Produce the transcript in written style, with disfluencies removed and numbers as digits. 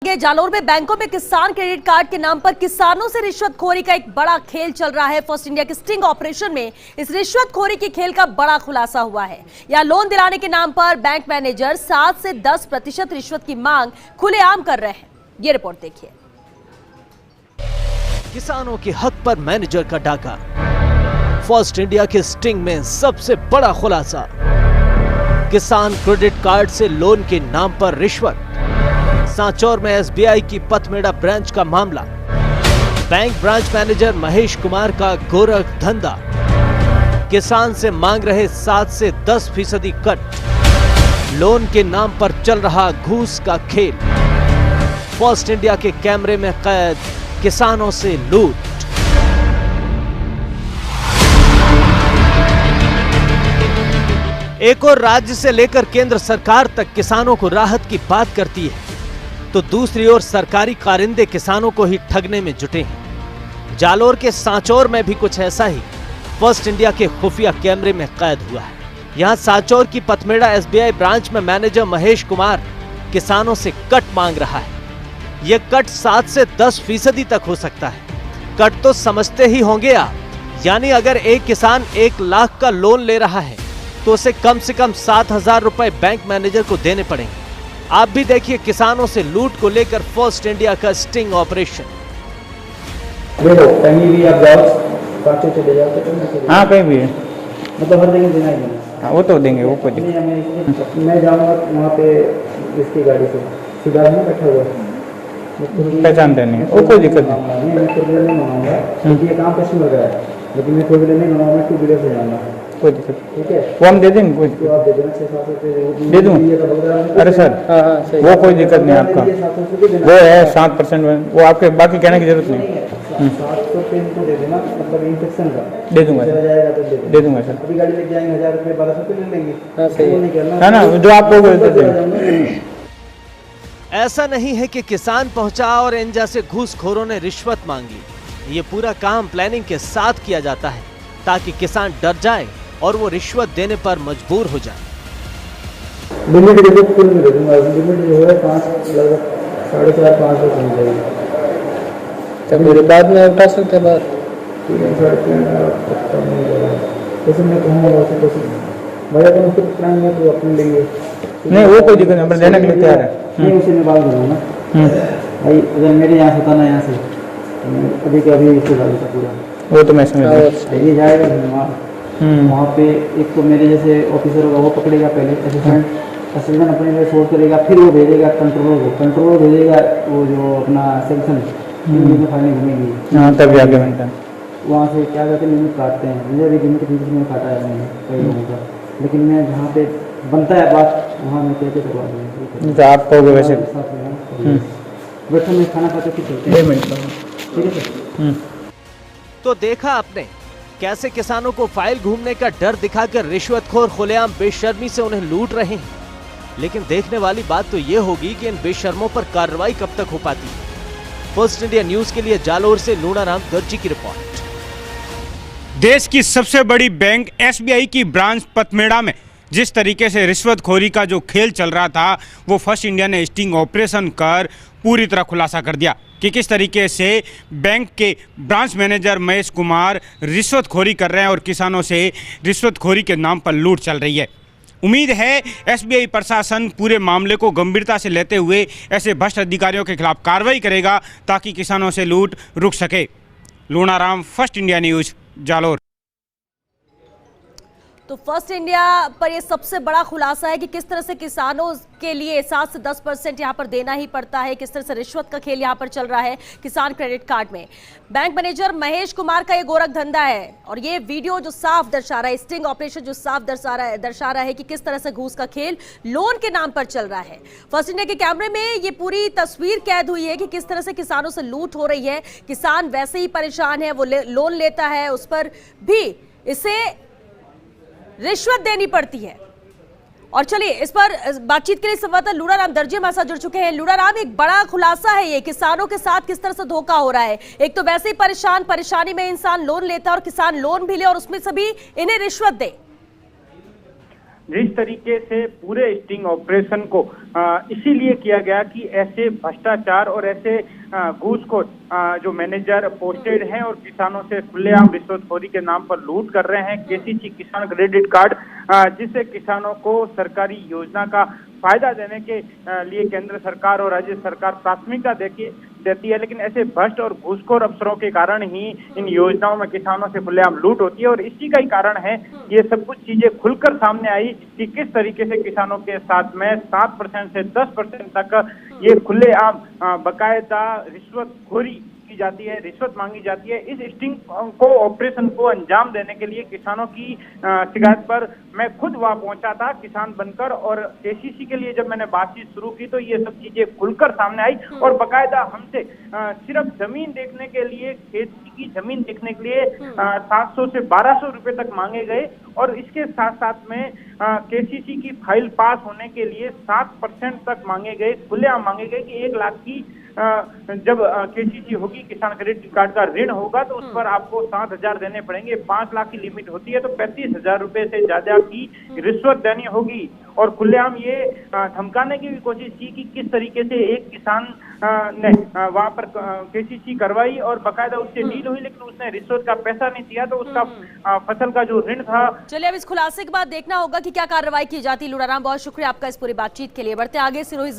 जालोर में बैंकों में किसान क्रेडिट कार्ड के नाम पर किसानों से रिश्वतखोरी का एक बड़ा खेल चल रहा है। फर्स्ट इंडिया के स्टिंग ऑपरेशन में इस रिश्वतखोरी के खेल का बड़ा खुलासा हुआ है। यहां लोन दिलाने के नाम पर बैंक मैनेजर 7 से 10% रिश्वत की मांग खुलेआम कर रहे हैं। ये रिपोर्ट देखिए। किसानों के हक पर मैनेजर का डाका। फर्स्ट इंडिया के स्टिंग में सबसे बड़ा खुलासा। किसान क्रेडिट कार्ड से लोन के नाम पर रिश्वत। सांचौर में एसबीआई की पथमेड़ा ब्रांच का मामला। Bank branch manager Mahesh Kumar का गोरख धंधा। किसान से मांग रहे 7 से 10% कट। लोन के नाम पर चल रहा घूस का खेल। फर्स्ट इंडिया के कैमरे में कैद किसानों से लूट। एक और राज्य से लेकर केंद्र सरकार तक किसानों को राहत की बात करती है, तो दूसरी ओर सरकारी कारिंदे किसानों को ही ठगने में जुटे हैं। जालोर के सांचौर में भी कुछ ऐसा ही फर्स्ट इंडिया के खुफिया कैमरे में कैद हुआ है। यहां सांचौर की पथमेड़ा एसबीआई ब्रांच में मैनेजर महेश कुमार किसानों से कट मांग रहा है। यह कट 7 से 10% तक हो सकता है। कट तो समझते ही होंगे आप, यानी अगर एक किसान 1 लाख का लोन ले रहा है तो उसे कम से कम 7,000 रुपए बैंक मैनेजर को देने पड़ेंगे। आप भी देखिए किसानों से लूट को लेकर फर्स्ट इंडिया का स्टिंग ऑपरेशन। कहीं भी आप जाओ, चले जाओ तो हाँ कहीं भी है, मतलब हर जगह देना ही देना। हाँ वो तो देंगे, वो कोई मैं जाऊँगा वहाँ पे इसकी गाड़ी से सीधा नहीं बैठा हुआ, पहचानते नहीं, वो कोई दिक्कत नहीं। मैं 4 व्हीलर नहीं मंगाऊंगा क्योंकि ये काम कस्टमर का है, लेकिन मैं 4 व्हीलर नहीं मंगाऊंगा, मैं 2 व्हीलर से जाऊँगा। कोई दिक्कत ठीक है, वो हम दे देंगे, कोई तो आप दे देना 600 रुपये दे दूँ। अरे सर वो कोई दिक्कत नहीं, आपका वो है 7%, वो आपके बाकी कहने की जरूरत नहीं। 700 रुपये इनको दे देना, मतलब इंफेक्शन का दे दूंगा, दे दूंगा सर। अभी गाड़ी लेके जाएंगे 1000 रुपये 1200 रुपये ले लेंगे, है ना, जो आप लोग दे देंगे। ऐसा नहीं है कि किसान पहुंचा और इन जैसे घूसखोरों ने रिश्वत मांगी। ये पूरा काम प्लानिंग के साथ किया जाता है ताकि किसान डर जाए और वो रिश्वत देने पर मजबूर हो जाए। लिमिट फुल में दे दूंगा, लिमिट जो है 5 लगभग 4.5-5 तक मिल जाएगी। तब मेरे बाद में उठा सकते हैं बात, 3-3.5 जैसे मैं कहूँगा वैसे तो भैया को उसको प्लान में तो अपने लिए नहीं, वो कोई दिक्कत नहीं, हम देने के लिए तैयार है। नहीं उसे मैं बात करूँगा भाई, अगर मेरे यहाँ से था ना, यहाँ से अभी के अभी इससे गाड़ी का पूरा वो तो मैं समझ रहा ये जाएगा वहाँ पे। एक तो मेरे जैसे ऑफिसर होगा वो पकड़ेगा पहले, असिस्टेंट अपने लिए सोच करेगा, फिर वो भेजेगा कंट्रोलर भेजेगा वो जो अपना सेक्शन में फाइलें घूमेंगी। हाँ तभी आगे बनता है। वहाँ से क्या करते हैं, लिमिट काटते हैं। मुझे अभी लिमिट 30 में काटा है मैंने कई लोगों का, लेकिन मैं जहाँ पे बनता है बात वहाँ मैं कैसे करवा दूँगी। तो आप कहोगे वैसे बैठो, मैं खाना खाते फिर चलते हैं। 1 मिनट, ठीक है सर। तो देखा आपने कैसे किसानों को फाइल घूमने का डर दिखाकर रिश्वतखोर खुलेआम बेशर्मी से उन्हें लूट रहे हैं। लेकिन देखने वाली बात तो ये होगी कि इन बेशर्मों पर कार्रवाई कब तक हो पाती है। फर्स्ट इंडिया न्यूज के लिए जालोर से लूणाराम दर्जी की रिपोर्ट। देश की सबसे बड़ी बैंक एसबीआई की ब्रांच पथमेड़ा में जिस तरीके से रिश्वतखोरी का जो खेल चल रहा था, वो फर्स्ट इंडिया ने स्टिंग ऑपरेशन कर पूरी तरह खुलासा कर दिया कि किस तरीके से बैंक के ब्रांच मैनेजर महेश कुमार रिश्वतखोरी कर रहे हैं और किसानों से रिश्वतखोरी के नाम पर लूट चल रही है। उम्मीद है एसबीआई प्रशासन पूरे मामले को गंभीरता से लेते हुए ऐसे भ्रष्ट अधिकारियों के खिलाफ कार्रवाई करेगा ताकि किसानों से लूट रुक सके। Lunaram, first India news, Jalore. तो फर्स्ट इंडिया पर यह सबसे बड़ा खुलासा है कि किस तरह से किसानों के लिए 7 से 10% यहां पर देना ही पड़ता है। किस तरह से रिश्वत का खेल यहां पर चल रहा है किसान क्रेडिट कार्ड में। बैंक मैनेजर महेश कुमार का ये गोरख धंधा है और ये वीडियो जो साफ दर्शा रहा है, स्टिंग ऑपरेशन जो साफ दर्शा रहा है कि किस तरह से घूस का खेल लोन के नाम पर चल रहा है। फर्स्ट इंडिया के कैमरे में ये पूरी तस्वीर कैद हुई है कि किस तरह से किसानों से लूट हो रही है। किसान वैसे ही परेशान है, वो लोन लेता है, उस पर भी इसे रिश्वत देनी पड़ती है। और चलिए इस पर बातचीत के लिए संवाददाता लूणाराम दर्जी हमारे साथ जुड़ चुके हैं। लूणाराम, एक बड़ा खुलासा है ये, किसानों के साथ किस तरह से धोखा हो रहा है। एक तो वैसे ही परेशानी में इंसान लोन लेता है और किसान लोन भी ले और उसमें सभी इन्हें रिश्वत दे। जिस तरीके से पूरे स्टिंग ऑपरेशन को इसीलिए किया गया कि ऐसे भ्रष्टाचार और ऐसे घूसखोर जो मैनेजर पोस्टेड हैं और किसानों से खुलेआम रिश्वतखोरी के नाम पर लूट कर रहे हैं। केसीसी किसान क्रेडिट कार्ड जिससे किसानों को सरकारी योजना का फायदा देने के लिए केंद्र सरकार और राज्य सरकार प्राथमिकता देती है, लेकिन ऐसे भ्रष्ट और घूसखोर अफसरों के कारण ही इन योजनाओं में किसानों से खुलेआम लूट होती है। और इसी का ही कारण है ये सब कुछ चीजें खुलकर सामने आई कि किस तरीके से किसानों के साथ में 7% से 10% तक ये खुलेआम बाकायदा रिश्वतखोरी की जाती है, रिश्वत मांगी जाती है। इस स्टिंग को ऑपरेशन को अंजाम देने के लिए किसानों की शिकायत पर मैं खुद वहां पहुंचा था किसान बनकर, और केसीसी के लिए जब मैंने बातचीत शुरू की तो ये सब चीजें खुलकर सामने आई और बाकायदा हमसे सिर्फ जमीन देखने के लिए, खेती की जमीन देखने के लिए 700 से 1200 रुपए तक मांगे गए। और इसके साथ साथ में केसीसी की फाइल पास होने के लिए 7% तक मांगे गए, खुलेआम मांगे गए कि 1 लाख की जब केसीसी होगी, किसान क्रेडिट कार्ड का ऋण होगा, तो उस पर आपको 7,000 देने पड़ेंगे। 5 लाख की लिमिट होती है तो 35,000 रुपए से ज्यादा की रिश्वत देनी होगी। और खुलेआम ये धमकाने की भी कोशिश की कि किस तरीके से एक किसान ने वहां पर केसीसी करवाई और बाकायदा उससे डील हुई, लेकिन उसने रिश्वत का पैसा नहीं दिया तो उसका फसल का जो ऋण था। चलिए अब इस खुलासे के बाद देखना होगा कि क्या कार्रवाई की जाती है। लुड़ाराम, बहुत शुक्रिया आपका इस पूरी बातचीत के लिए। बढ़ते आगे सिरोही